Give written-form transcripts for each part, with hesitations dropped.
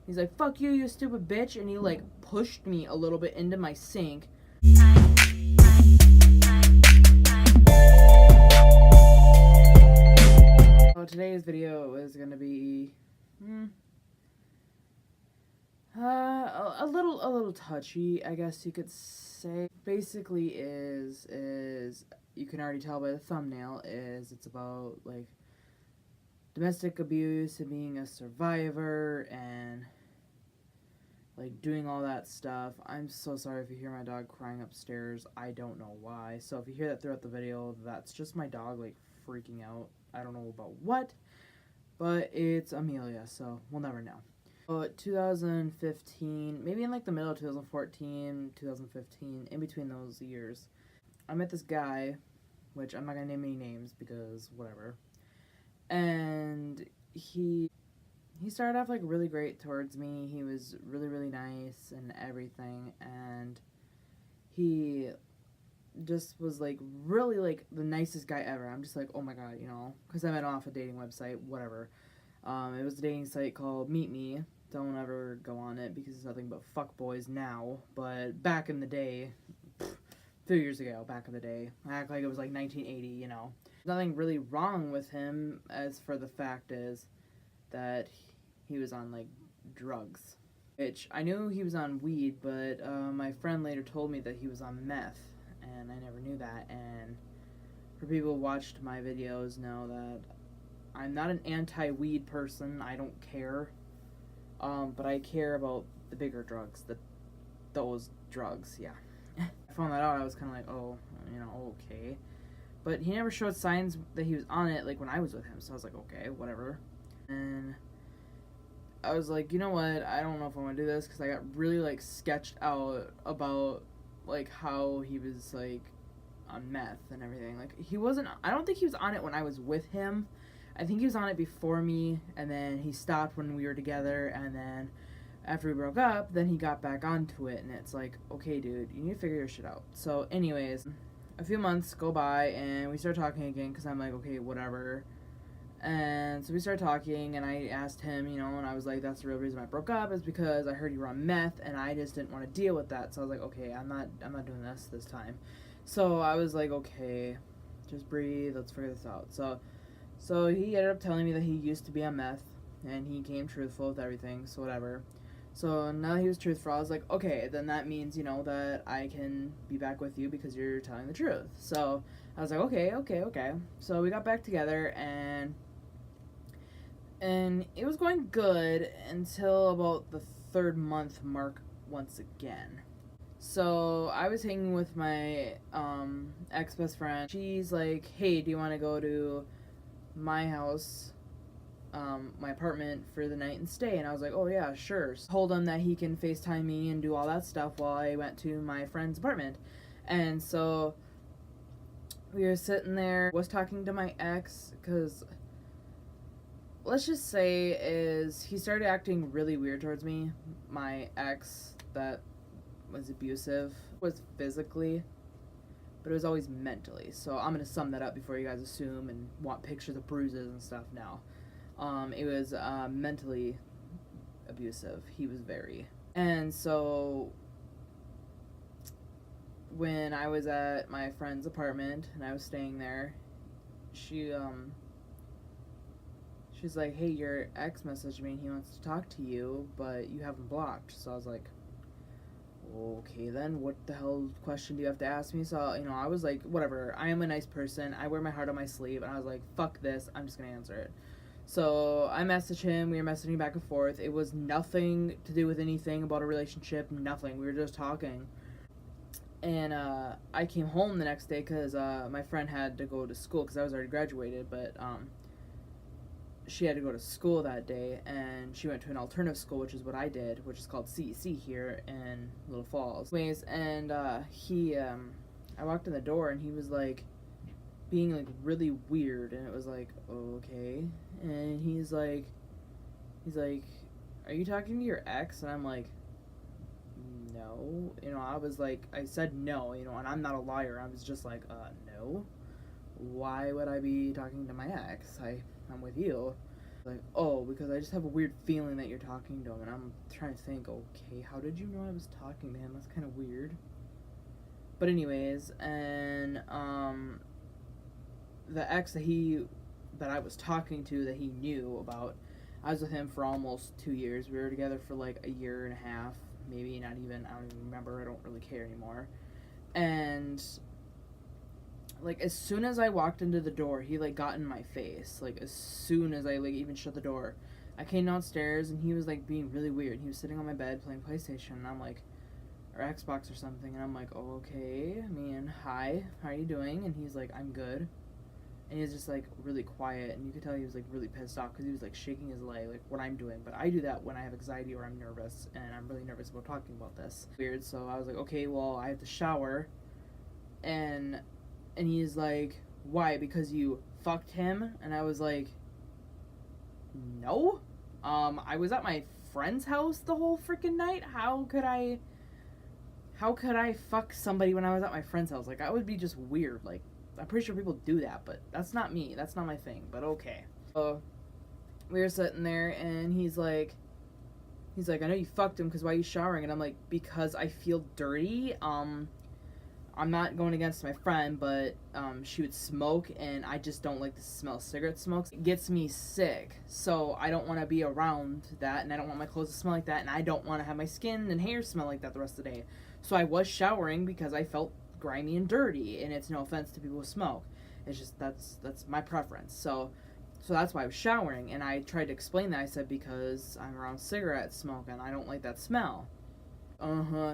He's like, fuck you, you stupid bitch. And he like pushed me a little bit into my sink. So today's video is gonna be a little touchy, I guess you could say. Basically is you can already tell by the thumbnail, is it's about like domestic abuse and being a survivor and like doing all that stuff. I'm so sorry if you hear my dog crying upstairs. I don't know why. So if you hear that throughout the video, that's just my dog like freaking out. I don't know about what, but it's Amelia, so we'll never know. 2015, maybe in like the middle of 2014, 2015, in between those years, I met this guy, which I'm not gonna name any names because whatever. And he started off like really great towards me. He was really nice and everything, and he just was like really like the nicest guy ever. I'm just like, oh my god, you know, because I met him off a dating website, whatever. It was a dating site called Meet Me. Don't ever go on it because it's nothing but fuck boys now. But back in the day, a few years ago, back in the day, I act like it was like 1980, you know. Nothing really wrong with him, as for the fact is that he was on like drugs. Which I knew he was on weed, but my friend later told me that he was on meth, and I never knew that. And for people who watched my videos know that I'm not an anti-weed person. I don't care, but I care about the bigger drugs, those drugs. Yeah, I found that out. I was kind of like, oh, you know, okay. But he never showed signs that he was on it, like when I was with him. So I was like, okay, whatever. And I was like, you know what? I don't know if I want to do this, because I got really like sketched out about like how he was like on meth and everything. Like he wasn't. I don't think he was on it when I was with him. I think he was on it before me, and then he stopped when we were together, and then after we broke up, then he got back onto it, and it's like, okay, dude, you need to figure your shit out. So anyways, a few months go by, and we start talking again, because I'm like, okay, whatever. And so we started talking, and I asked him, you know, and I was like, that's the real reason I broke up, is because I heard you were on meth, and I just didn't want to deal with that. So I was like, okay, I'm not doing this time. So I was like, okay, just breathe, let's figure this out. So he ended up telling me that he used to be on meth, and he came truthful with everything, so whatever. So now that he was truthful, I was like, okay, then that means, you know, that I can be back with you because you're telling the truth. So I was like, okay. So we got back together, and it was going good until about the 3rd month mark once again. So I was hanging with my ex-best friend. She's like, hey, do you want to go to my house, my apartment for the night and stay? And I was like, oh yeah, sure. So told him that he can FaceTime me and do all that stuff while I went to my friend's apartment. And so we were sitting there, was talking to my ex, because let's just say is he started acting really weird towards me. My ex that was abusive was physically, but it was always mentally. So I'm gonna sum that up before you guys assume and want pictures of bruises and stuff now. It was mentally abusive. He was very. And so when I was at my friend's apartment and I was staying there, she's like, hey, your ex messaged me and he wants to talk to you, but you have him blocked. So I was like, okay, then what the hell question do you have to ask me? So, you know, I was like, whatever, I am a nice person, I wear my heart on my sleeve, and I was like, fuck this, I'm just gonna answer it. So I messaged him, we were messaging back and forth. It was nothing to do with anything about a relationship, nothing, we were just talking. And I came home the next day because my friend had to go to school, because I was already graduated, but she had to go to school that day, and she went to an alternative school, which is what I did, which is called CEC here in Little Falls. Anyways, and I walked in the door, and he was like being like really weird, and it was like, okay. And he's like, are you talking to your ex? And I'm like, no. You know, I was like, I said no, you know, and I'm not a liar. I was just like, no. Why would I be talking to my ex? I'm with you. Like, oh, because I just have a weird feeling that you're talking to him, and I'm trying to think, okay, how did you know I was talking to him? That's kind of weird. But anyways, and the ex that I was talking to, that he knew about, I was with him for almost 2 years. We were together for like a year and a half, maybe not even. I don't even remember. I don't really care anymore. And like as soon as I walked into the door, he like got in my face. Like as soon as I like even shut the door, I came downstairs and he was like being really weird. He was sitting on my bed playing PlayStation, and I'm like, or Xbox or something, and I'm like, oh, okay. I mean, hi, how are you doing? And he's like, I'm good. And he was just like really quiet, and you could tell he was like really pissed off because he was like shaking his leg, like what I'm doing. But I do that when I have anxiety or I'm nervous, and I'm really nervous about talking about this. Weird. So I was like, okay, well, I have to shower, and he's like, why? Because you fucked him? And I was like, no. I was at my friend's house the whole freaking night. How could I fuck somebody when I was at my friend's house? Like, that would be just weird. Like, I'm pretty sure people do that, but that's not me. That's not my thing, but okay. So, we were sitting there, and he's like, I know you fucked him, because why are you showering? And I'm like, because I feel dirty. I'm not going against my friend, but she would smoke, and I just don't like the smell of cigarette smoke. It gets me sick, so I don't want to be around that, and I don't want my clothes to smell like that, and I don't want to have my skin and hair smell like that the rest of the day. So I was showering because I felt grimy and dirty, and it's no offense to people who smoke. It's just that's my preference. So that's why I was showering, and I tried to explain that. I said, because I'm around cigarette smoke, and I don't like that smell.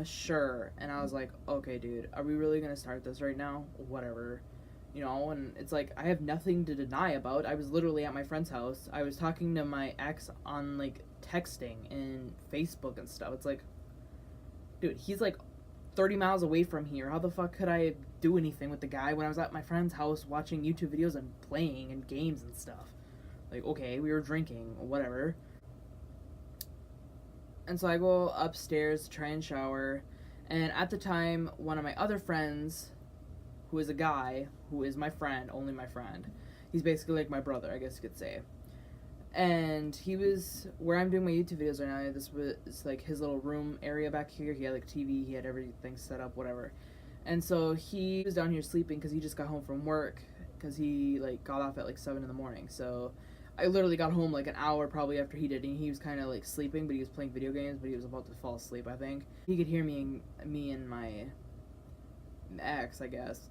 Sure. And I was like, okay, dude, are we really gonna start this right now? Whatever. You know, and it's like, I have nothing to deny about. I was literally at my friend's house. I was talking to my ex on, like, texting and Facebook and stuff. It's like, dude, he's like 30 miles away from here. How the fuck could I do anything with the guy when I was at my friend's house watching YouTube videos and playing and games and stuff? Like, okay, we were drinking, whatever. And so I go upstairs to try and shower, and at the time, one of my other friends, who is a guy, who is my friend, only my friend, he's basically like my brother, I guess you could say, and he was, where I'm doing my YouTube videos right now, this was like his little room area back here. He had like TV, he had everything set up, whatever, and so he was down here sleeping because he just got home from work, because he like got off at like 7 in the morning, so I literally got home like an hour probably after he did, and he was kind of like sleeping, but he was playing video games, but he was about to fall asleep, I think. He could hear me and my ex, I guess,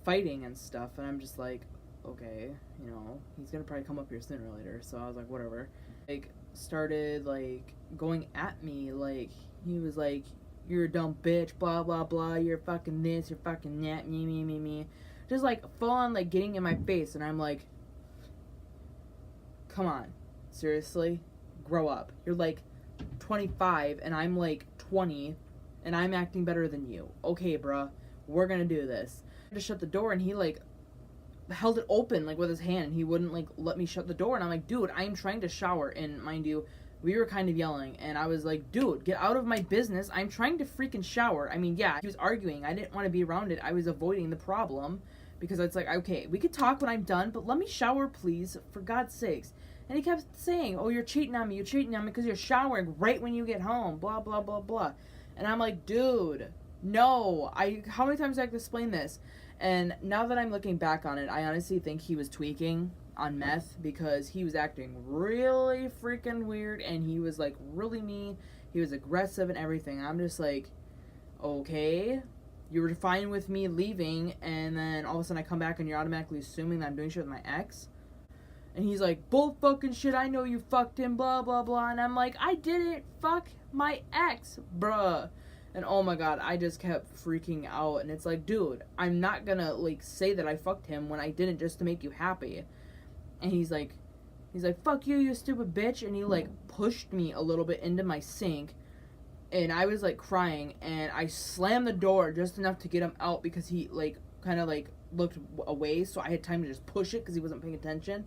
fighting and stuff, and I'm just like, okay, you know, he's gonna probably come up here sooner or later, so I was like, whatever. Like, started like going at me, like, he was like, you're a dumb bitch, blah, blah, blah, you're fucking this, you're fucking that, me. Just like full on like getting in my face, and I'm like, come on, seriously, grow up. You're like 25 and I'm like 20 and I'm acting better than you. Okay, bruh, we're gonna do this. I just shut the door, and he like held it open like with his hand, and he wouldn't like let me shut the door, and I'm like, dude, I'm trying to shower. And mind you, we were kind of yelling, and I was like, dude, get out of my business, I'm trying to freaking shower. I mean, yeah, he was arguing, I didn't want to be around it, I was avoiding the problem, because it's like, okay, we could talk when I'm done, but let me shower, please, for God's sakes. And he kept saying, oh, you're cheating on me because you're showering right when you get home, blah, blah, blah, blah. And I'm like, dude, no, how many times do I have to explain this? And now that I'm looking back on it, I honestly think he was tweaking on meth, because he was acting really freaking weird, and he was like really mean, he was aggressive and everything. I'm just like, okay, you were fine with me leaving, and then all of a sudden I come back and you're automatically assuming that I'm doing shit with my ex? And he's like, bull fucking shit, I know you fucked him, blah, blah, blah. And I'm like, I didn't fuck my ex, bruh. And oh my god, I just kept freaking out. And it's like, dude, I'm not gonna, like, say that I fucked him when I didn't, just to make you happy. And he's like, fuck you, you stupid bitch. And he, like, pushed me a little bit into my sink. And I was, like, crying. And I slammed the door just enough to get him out, because he, like, kind of, like, looked away. So I had time to just push it because he wasn't paying attention.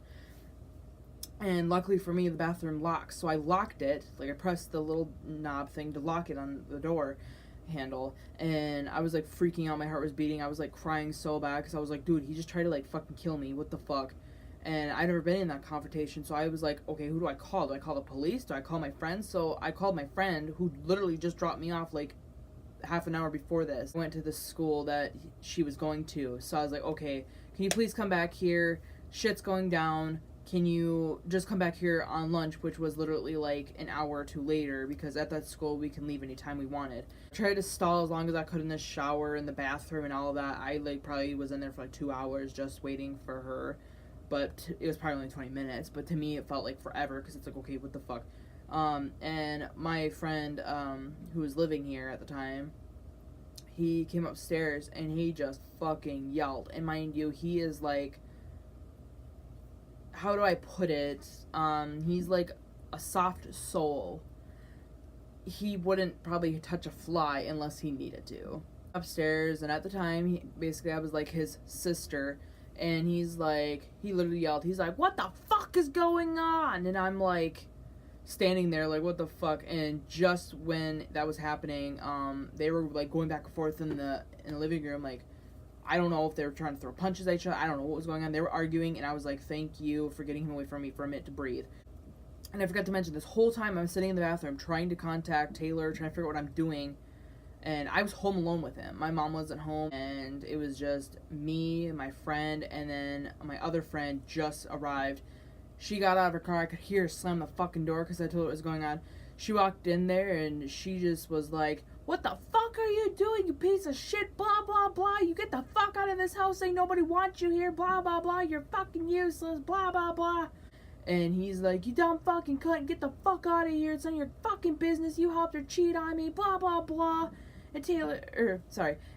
And luckily for me, the bathroom locks, so I locked it. Like, I pressed the little knob thing to lock it on the door handle, and I was, like, freaking out. My heart was beating. I was, like, crying so bad, because I was like, dude, he just tried to, like, fucking kill me. What the fuck? And I'd never been in that confrontation, so I was like, okay, who do I call? Do I call the police? Do I call my friends? So I called my friend, who literally just dropped me off like half an hour before this. I went to the school that she was going to, so I was like, okay, can you please come back here? Shit's going down. Can you just come back here on lunch, which was literally like an hour or two later, because at that school we can leave anytime we wanted. I tried to stall as long as I could in the shower, in the bathroom, and all of that. I like probably was in there for like 2 hours just waiting for her, but it was probably only 20 minutes, but to me it felt like forever, because it's like, okay, what the fuck. And my friend, who was living here at the time, he came upstairs and he just fucking yelled. And mind you, he is like, how do I put it? He's like a soft soul. He wouldn't probably touch a fly unless he needed to. Upstairs, and at the time, basically I was like his sister, and he's like, he literally yelled, he's like, what the fuck is going on? And I'm like, standing there like, what the fuck? And just when that was happening, they were like going back and forth in the living room, like, I don't know if they were trying to throw punches at each other. I don't know what was going on. They were arguing, and I was like, thank you for getting him away from me for a minute to breathe. And I forgot to mention, this whole time I'm sitting in the bathroom trying to contact Taylor, trying to figure out what I'm doing, and I was home alone with him. My mom wasn't home, and it was just me, my friend, and then my other friend just arrived. She got out of her car. I could hear her slam the fucking door because I told her what was going on. She walked in there, and she just was like, what the fuck are you doing, you piece of shit, blah, blah, blah, you get the fuck out of this house, ain't nobody wants you here, blah, blah, blah, you're fucking useless, blah, blah, blah. And he's like, you dumb fucking cunt, get the fuck out of here, it's none of your fucking business, you helped her cheat on me, blah, blah, blah. And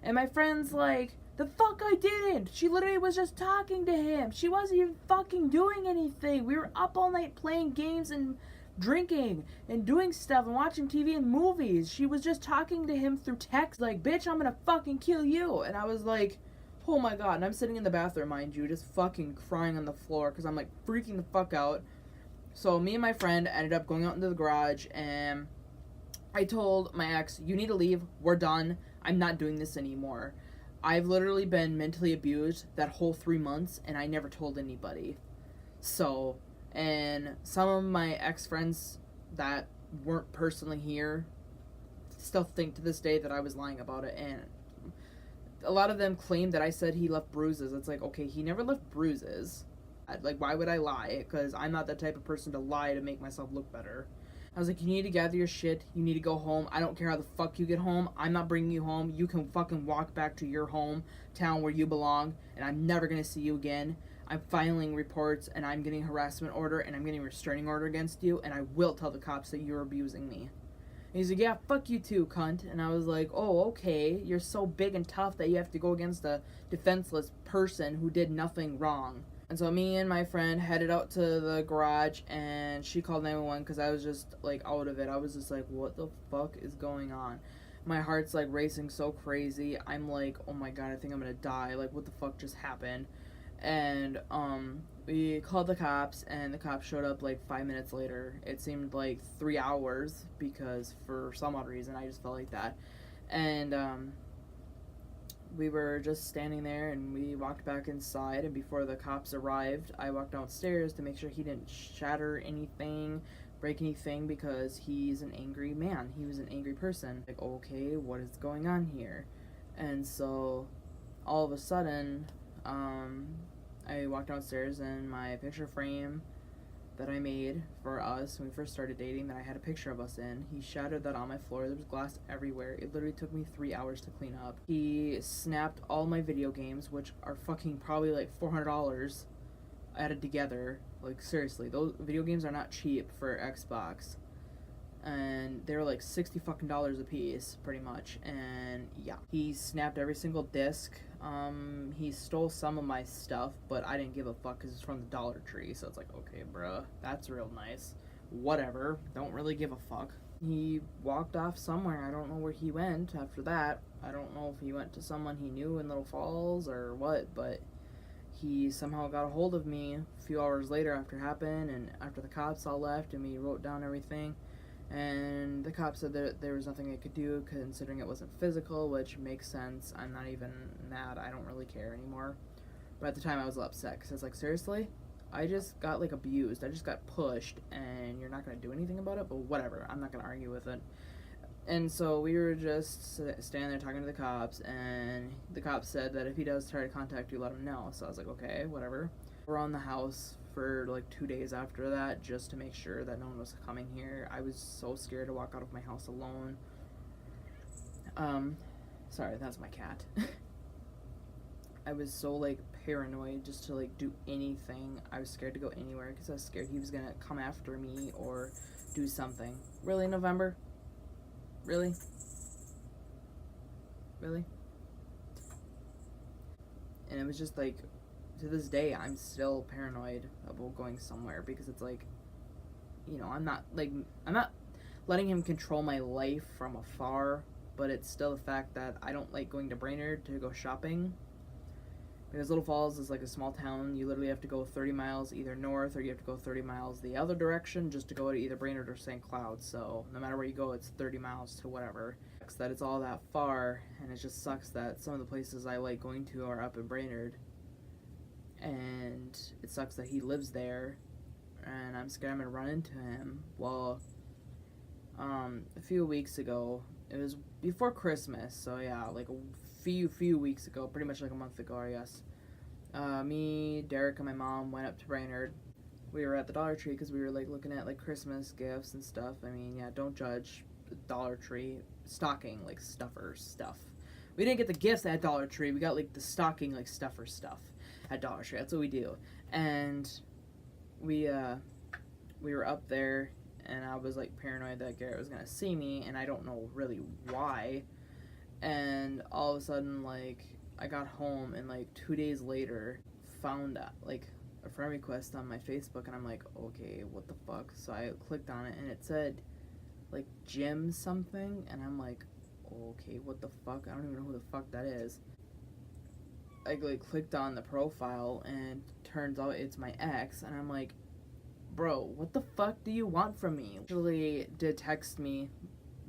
and my friend's like, the fuck I didn't, she literally was just talking to him, she wasn't even fucking doing anything, we were up all night playing games and drinking and doing stuff and watching TV and movies. She was just talking to him through text like, bitch, I'm gonna fucking kill you. And I was like, oh my god. And I'm sitting in the bathroom, mind you, just fucking crying on the floor because I'm like freaking the fuck out. So me and my friend ended up going out into the garage, and I told my ex, you need to leave, we're done, I'm not doing this anymore. I've literally been mentally abused that whole 3 months, and I never told anybody. So, and some of my ex-friends that weren't personally here still think to this day that I was lying about it, and a lot of them claim that I said he left bruises. It's like, okay, he never left bruises. Like, why would I lie? Because I'm not that type of person to lie to make myself look better. I was like, you need to gather your shit, you need to go home, I don't care how the fuck you get home, I'm not bringing you home, you can fucking walk back to your hometown where you belong, and I'm never gonna see you again. I'm filing reports, and I'm getting a harassment order, and I'm getting a restraining order against you, and I will tell the cops that you're abusing me. And he's like, yeah, fuck you too, cunt. And I was like, oh, okay, you're so big and tough that you have to go against a defenseless person who did nothing wrong. And so me and my friend headed out to the garage, and she called 911 because I was just, like, out of it. I was just like, what the fuck is going on? My heart's, like, racing so crazy. I'm like, oh my god, I think I'm gonna die. Like, what the fuck just happened? And, we called the cops, and the cops showed up, like, 5 minutes later. It seemed like 3 hours, because for some odd reason, I just felt like that. And, we were just standing there, and we walked back inside, and before the cops arrived, I walked downstairs to make sure he didn't shatter anything, break anything, because he's an angry man. He was an angry person. Like, okay, what is going on here? And so, all of a sudden, I walked downstairs, and my picture frame that I made for us when we first started dating, that I had a picture of us in, he shattered that on my floor. There was glass everywhere. It literally took me 3 hours to clean up. He snapped all my video games, which are fucking probably like $400 added together. Like, seriously, those video games are not cheap for Xbox. And they were like $60 fucking a piece, pretty much. And yeah, he snapped every single disc. He stole some of my stuff, but I didn't give a fuck because it's from the Dollar Tree. So it's like, okay, bruh, that's real nice. Whatever, don't really give a fuck. He walked off somewhere. I don't know where he went after that. I don't know if he went to someone he knew in Little Falls or what, but he somehow got a hold of me a few hours later after it happened, and after the cops all left, and we wrote down everything. And the cops said that there was nothing I could do, considering it wasn't physical, which makes sense. I'm not even mad. I don't really care anymore. But at the time, I was a little upset, because I was like, seriously? I just got like abused. I just got pushed, and you're not gonna do anything about it. But whatever, I'm not gonna argue with it. And so we were just standing there talking to the cops, and the cops said that if he does try to contact you, let him know. So I was like, okay, whatever. We're on the house for like 2 days after that, just to make sure that no one was coming here. I was so scared to walk out of my house alone. Sorry, that's my cat. I was so like paranoid just to like do anything. I was scared to go anywhere because I was scared he was gonna come after me or do something. Really, November? Really? Really? And it was just like, to this day, I'm still paranoid about going somewhere because it's like, you know, I'm not letting him control my life from afar, but it's still the fact that I don't like going to Brainerd to go shopping. Because Little Falls is like a small town. You literally have to go 30 miles either north, or you have to go 30 miles the other direction just to go to either Brainerd or St. Cloud. So no matter where you go, it's 30 miles to whatever. Sucks that it's all that far, and it just sucks that some of the places I like going to are up in Brainerd. And it sucks that he lives there, and I'm scared I'm gonna run into him. Well, a few weeks ago, it was before Christmas, so yeah, like a few weeks ago, pretty much like a month ago, I guess. Me, Derek, and my mom went up to Brainerd. We were at the Dollar Tree because we were like looking at like Christmas gifts and stuff. I mean, yeah, don't judge. The Dollar Tree stocking like stuffer stuff. We didn't get the gifts at Dollar Tree. We got like the stocking like stuffer stuff at Dollar Tree. That's what we do. And we were up there, and I was like paranoid that Garrett was gonna see me, and I don't know really why. And all of a sudden, like, I got home, and like 2 days later found like a friend request on my Facebook, and I'm like, okay, what the fuck? So I clicked on it, and it said like Jim something, and I'm like, okay, what the fuck? I don't even know who the fuck that is. I like clicked on the profile, and turns out it's my ex, and I'm like, bro, what the fuck do you want from me? Actually did text me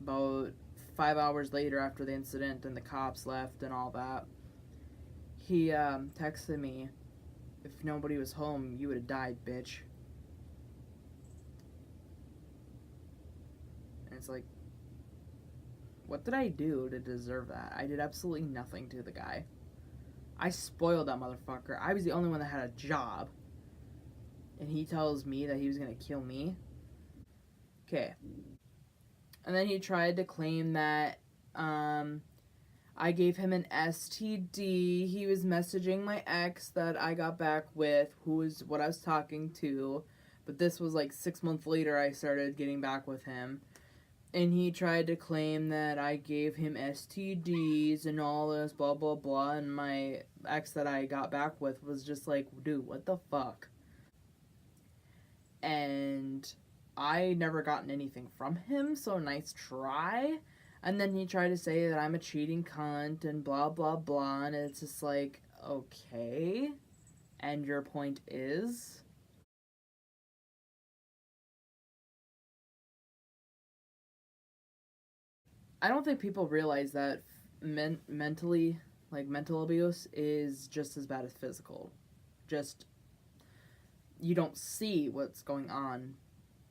about 5 hours later after the incident and the cops left and all that. He texted me, if nobody was home, you would have died, bitch. And it's like, what did I do to deserve that? I did absolutely nothing to the guy. I spoiled that motherfucker. I was the only one that had a job. And he tells me that he was gonna kill me. Okay. And then he tried to claim that I gave him an STD. He was messaging my ex that I got back with, who was what I was talking to. But this was like 6 months later I started getting back with him. And he tried to claim that I gave him STDs and all this, blah, blah, blah. And my ex that I got back with was just like, dude, what the fuck? And I never gotten anything from him, so nice try. And then he tried to say that I'm a cheating cunt and blah, blah, blah. And it's just like, okay. And your point is? I don't think people realize that mentally, like mental abuse is just as bad as physical. Just, you don't see what's going on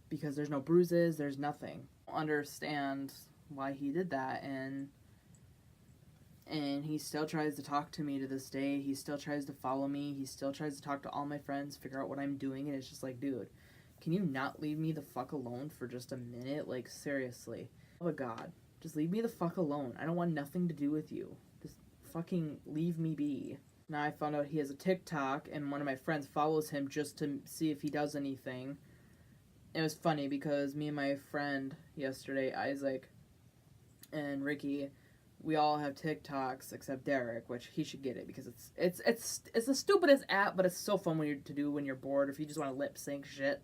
because there's no bruises, there's nothing. I don't understand why he did that, and he still tries to talk to me to this day. He still tries to follow me. He still tries to talk to all my friends, figure out what I'm doing, and it's just like, dude, can you not leave me the fuck alone for just a minute? Like, seriously. Oh God, just leave me the fuck alone. I don't want nothing to do with you. Just fucking leave me be. Now I found out he has a TikTok, and one of my friends follows him just to see if he does anything. It was funny because me and my friend yesterday, Isaac and Ricky, we all have TikToks except Derek, which he should get it because it's the stupidest app, but it's so fun to do when you're bored, if you just want to lip sync shit.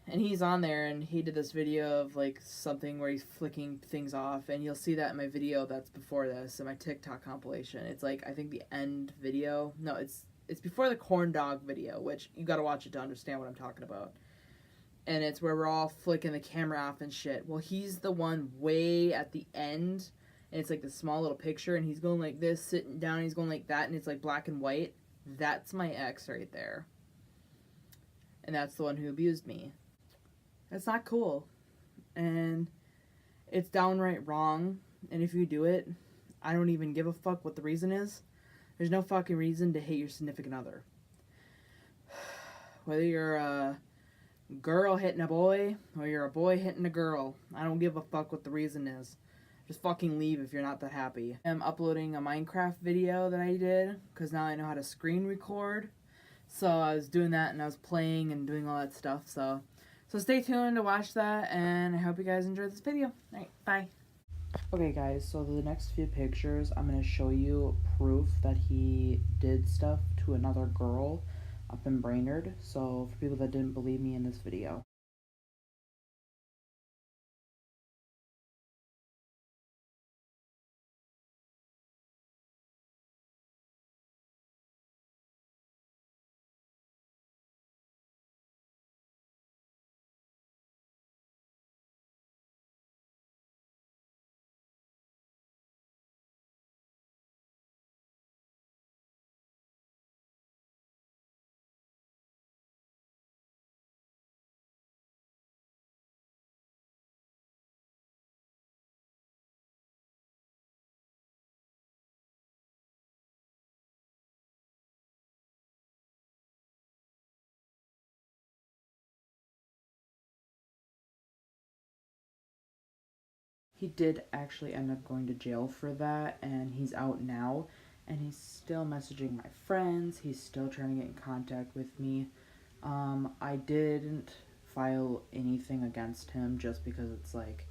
And he's on there, and he did this video of like something where he's flicking things off, and you'll see that in my video that's before this, in my TikTok compilation. It's like, I think the end video. No, it's before the corn dog video, which you gotta watch it to understand what I'm talking about. And it's where we're all flicking the camera off and shit. Well, he's the one way at the end, and it's like this small little picture, and he's going like this, sitting down, and he's going like that, and it's like black and white. That's my ex right there. and that's the one who abused me. That's not cool. And it's downright wrong. And if you do it, I don't even give a fuck what the reason is. There's no fucking reason to hate your significant other. Whether you're a girl hitting a boy or you're a boy hitting a girl, I don't give a fuck what the reason is. Just fucking leave if you're not that happy. I'm uploading a Minecraft video that I did because now I know how to screen record. So I was doing that and I was playing and doing all that stuff. So stay tuned to watch that, and I hope you guys enjoyed this video. Alright, bye. Okay guys, so the next few pictures I'm going to show you proof that he did stuff to another girl up in Brainerd. So for people that didn't believe me in this video. He did actually end up going to jail for that, and he's out now, and he's still messaging my friends. He's still trying to get in contact with me. I didn't file anything against him just because it's like,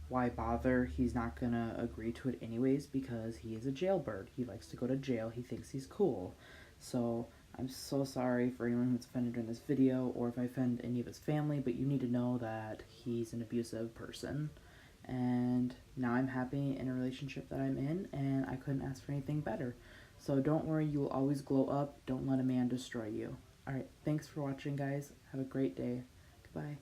why bother? He's not gonna agree to it anyways because he is a jailbird. He likes to go to jail. He thinks he's cool. So I'm so sorry for anyone who's offended during this video, or if I offend any of his family, but you need to know that he's an abusive person. And now I'm happy in a relationship that I'm in, and I couldn't ask for anything better. So don't worry, you will always glow up. Don't let a man destroy you. Alright, thanks for watching, guys. Have a great day. Goodbye.